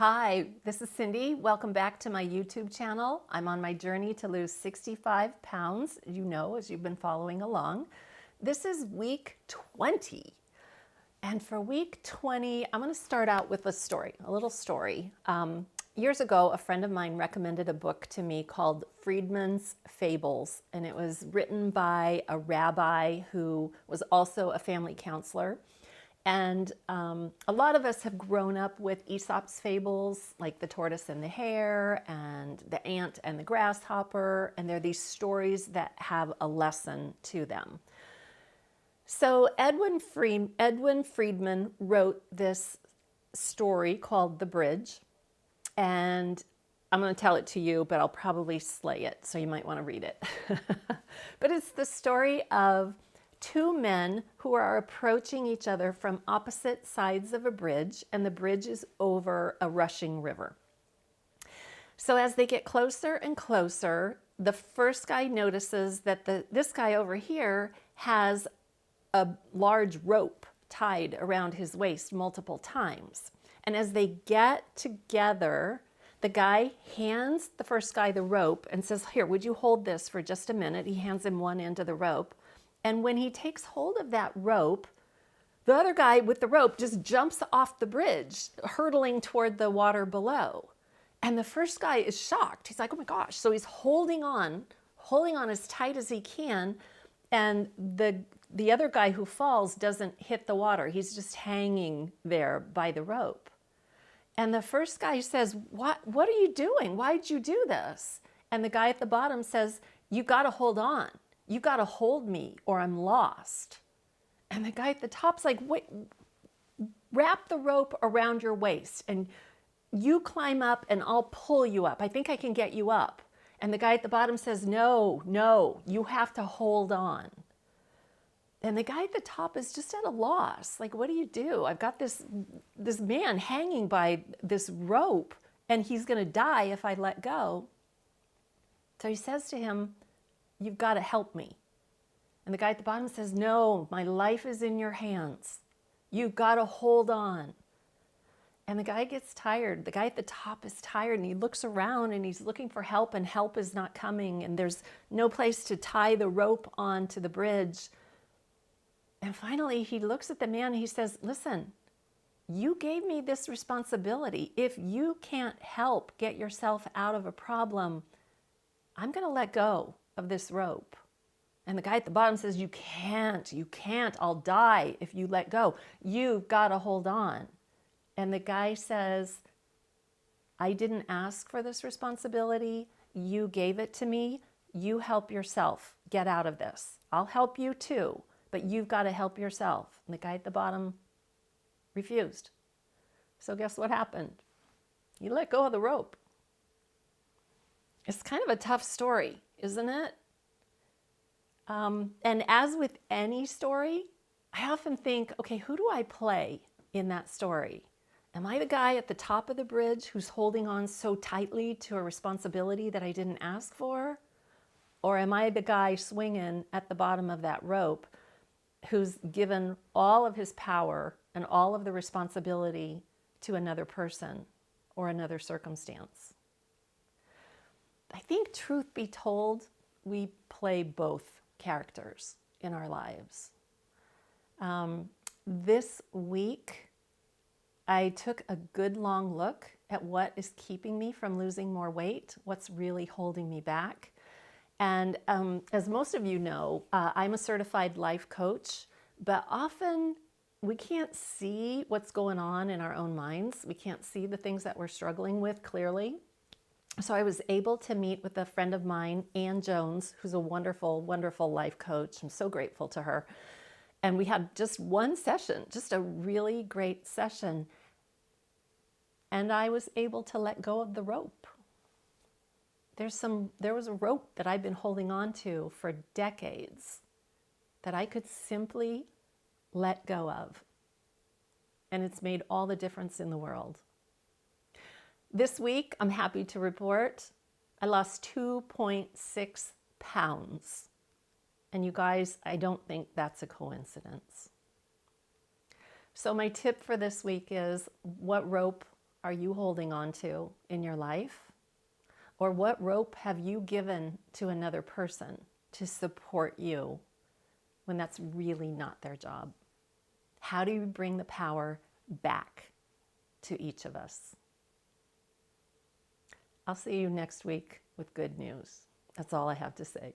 Hi, this is Cindy. Welcome back to my YouTube channel. I'm on my journey to lose 65 pounds, you know, as you've been following along. This is week 20. And for week 20, I'm going to start out with a story, a little story. Years ago, a friend of mine recommended a book to me called Friedman's Fables, and it was written by a rabbi who was also a family counselor. And a lot of us have grown up with Aesop's fables, like the tortoise and the hare, and the ant and the grasshopper, and they're these stories that have a lesson to them. So Edwin Friedman wrote this story called The Bridge, and I'm going to tell it to you, but I'll probably slay it, so you might want to read it. But it's the story of two men who are approaching each other from opposite sides of a bridge, and the bridge is over a rushing river. So as they get closer and closer, the first guy notices that this guy over here has a large rope tied around his waist multiple times. And as they get together, the guy hands the first guy the rope and says, "Here, would you hold this for just a minute?" He hands him one end of the rope. And when he takes hold of that rope, the other guy with the rope just jumps off the bridge, hurtling toward the water below. And the first guy is shocked. He's like, "Oh my gosh." So he's holding on as tight as he can. And the other guy who falls doesn't hit the water. He's just hanging there by the rope. And the first guy says, what are you doing? Why'd you do this? And the guy at the bottom says, "You got to hold on. You got to hold me or I'm lost." And the guy at the top's like, "Wait, wrap the rope around your waist and you climb up and I'll pull you up. I think I can get you up." And the guy at the bottom says, no, you have to hold on." And the guy at the top is just at a loss. Like, what do you do? I've got this man hanging by this rope and he's going to die if I let go. So he says to him, "You've got to help me." And the guy at the bottom says, "No, my life is in your hands. You've got to hold on." And the guy gets tired. The guy at the top is tired and he looks around and he's looking for help and help is not coming and there's no place to tie the rope onto the bridge. And finally he looks at the man and he says, "Listen, you gave me this responsibility. If you can't help get yourself out of a problem, I'm going to let go of this rope." And the guy at the bottom says, you can't, I'll die if you let go. You've got to hold on." And the guy says, "I didn't ask for this responsibility. You gave it to me. You help yourself get out of this. I'll help you too, but you've got to help yourself." And the guy at the bottom refused. So guess what happened? He let go of the rope. It's kind of a tough story, isn't it? And as with any story, I often think, okay, who do I play in that story? Am I the guy at the top of the bridge who's holding on so tightly to a responsibility that I didn't ask for? Or am I the guy swinging at the bottom of that rope who's given all of his power and all of the responsibility to another person or another circumstance? I think, truth be told, we play both characters in our lives. This week, I took a good long look at what is keeping me from losing more weight, what's really holding me back. And as most of you know, I'm a certified life coach, but often we can't see what's going on in our own minds. We can't see the things that we're struggling with clearly. So I was able to meet with a friend of mine, Ann Jones, who's a wonderful, wonderful life coach. I'm so grateful to her. And we had just one session, just a really great session. And I was able to let go of the rope. There was a rope that I've been holding on to for decades that I could simply let go of. And it's made all the difference in the world. This week, I'm happy to report I lost 2.6 pounds. And you guys, I don't think that's a coincidence. So my tip for this week is, what rope are you holding on to in your life? Or what rope have you given to another person to support you when that's really not their job? How do you bring the power back to each of us? I'll see you next week with good news. That's all I have to say.